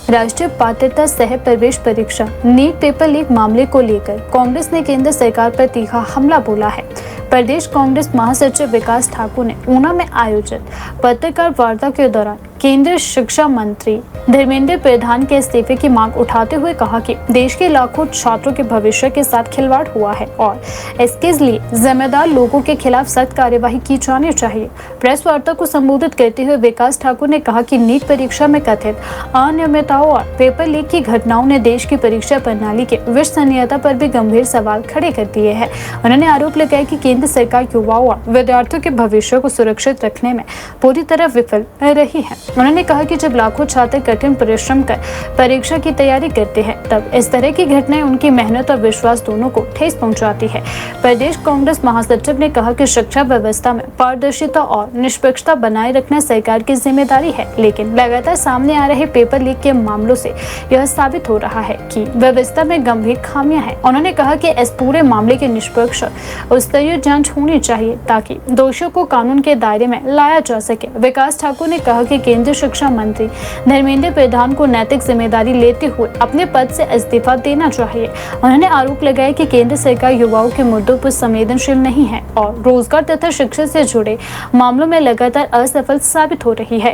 राष्ट्रीय पात्रता सह प्रवेश परीक्षा नीट पेपर लीक मामले को लेकर कांग्रेस ने केंद्र सरकार पर तीखा हमला बोला है। प्रदेश कांग्रेस महासचिव विकास ठाकुर ने ऊना में आयोजित पत्रकार वार्ता के दौरान केंद्रीय शिक्षा मंत्री धर्मेंद्र प्रधान के इस्तीफे की मांग उठाते हुए कहा कि देश के लाखों छात्रों के भविष्य के साथ खिलवाड़ हुआ है और इसके लिए जिम्मेदार लोगों के खिलाफ सख्त कार्यवाही की जानी चाहिए। प्रेस वार्ता को संबोधित करते हुए विकास ठाकुर ने कहा कि नीट परीक्षा में कथित अनियमितताओं और पेपर लीक की घटनाओं ने देश की परीक्षा प्रणाली के विश्वसनीयता पर भी गंभीर सवाल खड़े कर दिए हैं। उन्होंने आरोप लगाया कि केंद्र सरकार युवाओं और विद्यार्थियों के भविष्य को सुरक्षित रखने में पूरी तरह विफल रही है। उन्होंने कहा कि जब लाखों छात्र कठिन परिश्रम कर परीक्षा की तैयारी करते हैं तब इस तरह की घटनाएं उनकी मेहनत और विश्वास दोनों को ठेस पहुंचाती है। प्रदेश कांग्रेस महासचिव ने कहा कि शिक्षा व्यवस्था में पारदर्शिता और निष्पक्षता बनाए रखना सरकार की जिम्मेदारी है, लेकिन लगातार सामने आ रहे पेपर लीक के मामलों से यह साबित हो रहा है कि व्यवस्था में गंभीर खामियां हैं। उन्होंने कहा कि इस पूरे मामले की निष्पक्ष और स्तरीय जांच होनी चाहिए ताकि दोषियों को कानून के दायरे में लाया जा सके। विकास ठाकुर ने कहा कि केंद्रीय शिक्षा मंत्री धर्मेंद्र प्रधान को नैतिक जिम्मेदारी लेते हुए अपने पद से इस्तीफा देना चाहिए। उन्होंने आरोप लगाया कि केंद्र सरकार युवाओं के मुद्दों पर संवेदनशील नहीं है और रोजगार तथा शिक्षा से जुड़े मामलों में लगातार असफल साबित हो रही है।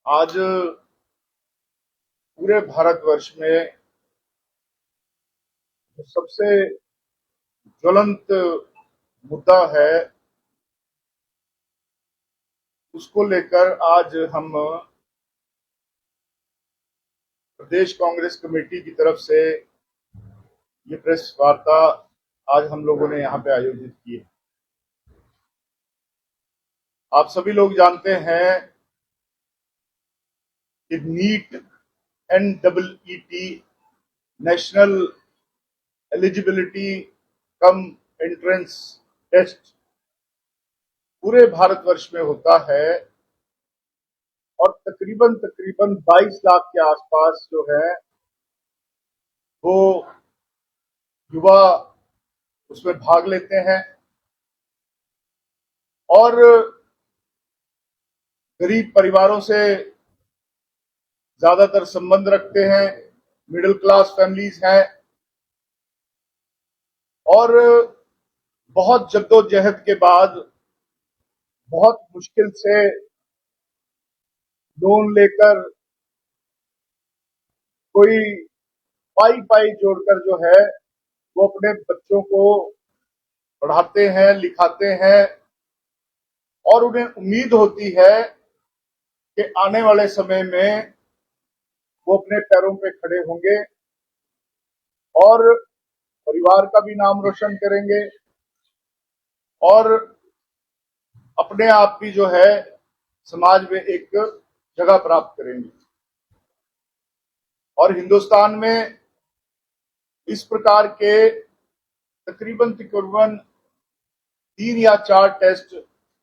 आज पूरे भारतवर्ष में सबसे ज्वलंत मुद्दा है, उसको लेकर आज हम प्रदेश कांग्रेस कमेटी की तरफ से ये प्रेस वार्ता आज हम लोगों ने यहाँ पे आयोजित की है। आप सभी लोग जानते हैं कि NEET NEET national eligibility cum entrance test पूरे भारतवर्ष में होता है और तकरीबन 22 लाख के आसपास जो है वो युवा उसमें भाग लेते हैं और गरीब परिवारों से ज्यादातर संबंध रखते हैं, मिडिल क्लास फैमिलीज हैं और बहुत जद्दोजहद के बाद बहुत मुश्किल से लोन लेकर कोई पाई जोड़कर जो है वो अपने बच्चों को पढ़ाते हैं, लिखाते हैं और उन्हें उम्मीद होती है कि आने वाले समय में वो अपने पैरों पे खड़े होंगे और परिवार का भी नाम रोशन करेंगे और अपने आप भी जो है समाज में एक जगह प्राप्त करेंगे। और हिंदुस्तान में इस प्रकार के तकरीबन 3 या 4 टेस्ट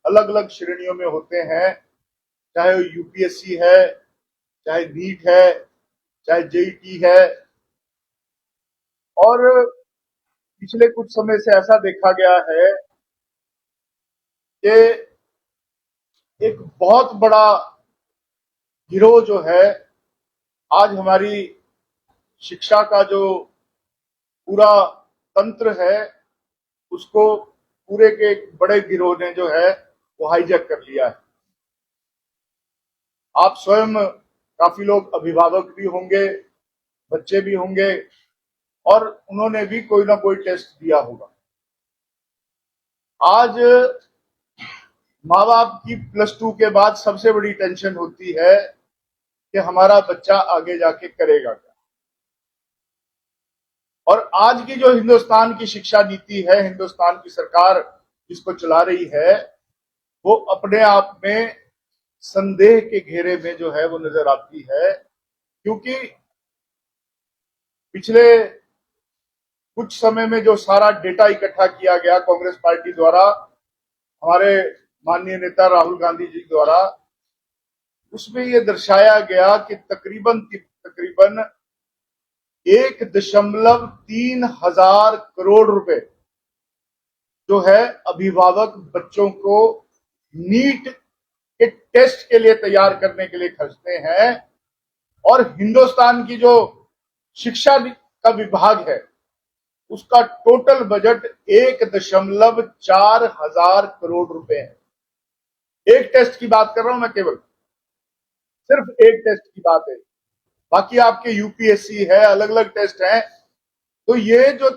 अलग अलग श्रेणियों में होते हैं, चाहे वो यूपीएससी है, चाहे नीट है, चाहे जेईटी है। और पिछले कुछ समय से ऐसा देखा गया है कि एक बहुत बड़ा गिरोह जो है आज हमारी शिक्षा का जो पूरा तंत्र है उसको पूरे के एक बड़े गिरोह ने जो है वो हाईजैक कर लिया है। आप स्वयं काफी लोग अभिभावक भी होंगे, बच्चे भी होंगे और उन्होंने भी कोई ना कोई टेस्ट दिया होगा। आज माँ बाप की +2 के बाद सबसे बड़ी टेंशन होती है कि हमारा बच्चा आगे जाके करेगा क्या। और आज की जो हिंदुस्तान की शिक्षा नीति है, हिंदुस्तान की सरकार जिसको चला रही है, वो अपने आप में संदेह के घेरे में जो है वो नजर आती है, क्योंकि पिछले कुछ समय में जो सारा डेटा इकट्ठा किया गया कांग्रेस पार्टी द्वारा, हमारे माननीय नेता राहुल गांधी जी द्वारा, उसमें ये दर्शाया गया कि तकरीबन 1.3 हजार करोड़ रुपए जो है अभिभावक बच्चों को नीट के टेस्ट के लिए तैयार करने के लिए खर्चते हैं। और हिंदुस्तान की जो शिक्षा का विभाग है उसका टोटल बजट 1.4 हजार करोड़ रुपए है। एक टेस्ट की बात कर रहा हूं मैं, केवल सिर्फ एक टेस्ट की बात है। बाकी आपके यूपीएससी है, अलग अलग टेस्ट हैं। तो ये जो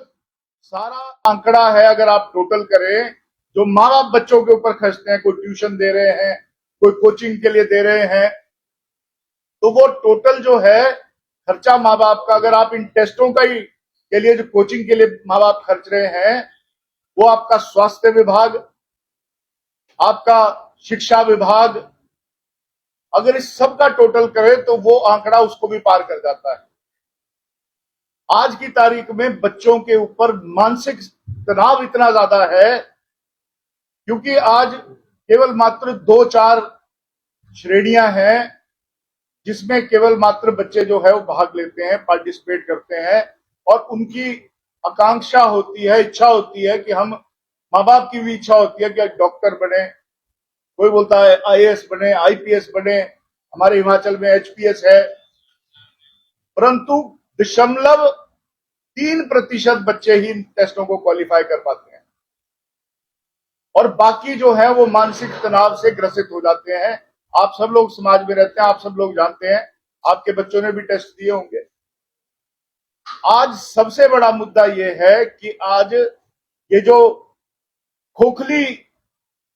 सारा आंकड़ा है अगर आप टोटल करें, जो माँ बाप बच्चों के ऊपर खर्चते हैं, कोई ट्यूशन दे रहे हैं, कोई कोचिंग के लिए दे रहे हैं, तो वो टोटल जो है खर्चा माँ बाप का, अगर आप इन टेस्टों का ही के लिए जो कोचिंग के लिए माँ बाप खर्च रहे हैं, वो आपका स्वास्थ्य विभाग, आपका शिक्षा विभाग, अगर इस सब का टोटल करें तो वो आंकड़ा उसको भी पार कर जाता है। आज की तारीख में बच्चों के ऊपर मानसिक तनाव इतना ज्यादा है क्योंकि आज केवल मात्र 2-4 श्रेणियां हैं जिसमें केवल मात्र बच्चे जो है वो भाग लेते हैं, पार्टिसिपेट करते हैं, और उनकी आकांक्षा होती है, इच्छा होती है कि हम, माँ बाप की भी इच्छा होती है कि डॉक्टर बने, कोई बोलता है आईएएस बने, आईपीएस बने, हमारे हिमाचल में एचपीएस है, परंतु 0.3% बच्चे ही इन टेस्टों को क्वालिफाई कर पाते हैं और बाकी जो है वो मानसिक तनाव से ग्रसित हो जाते हैं। आप सब लोग समाज में रहते हैं, आप सब लोग जानते हैं, आपके बच्चों ने भी टेस्ट दिए होंगे। आज सबसे बड़ा मुद्दा ये है कि आज ये जो खोखली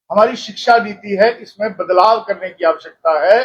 हमारी शिक्षा नीति है, इसमें बदलाव करने की आवश्यकता है।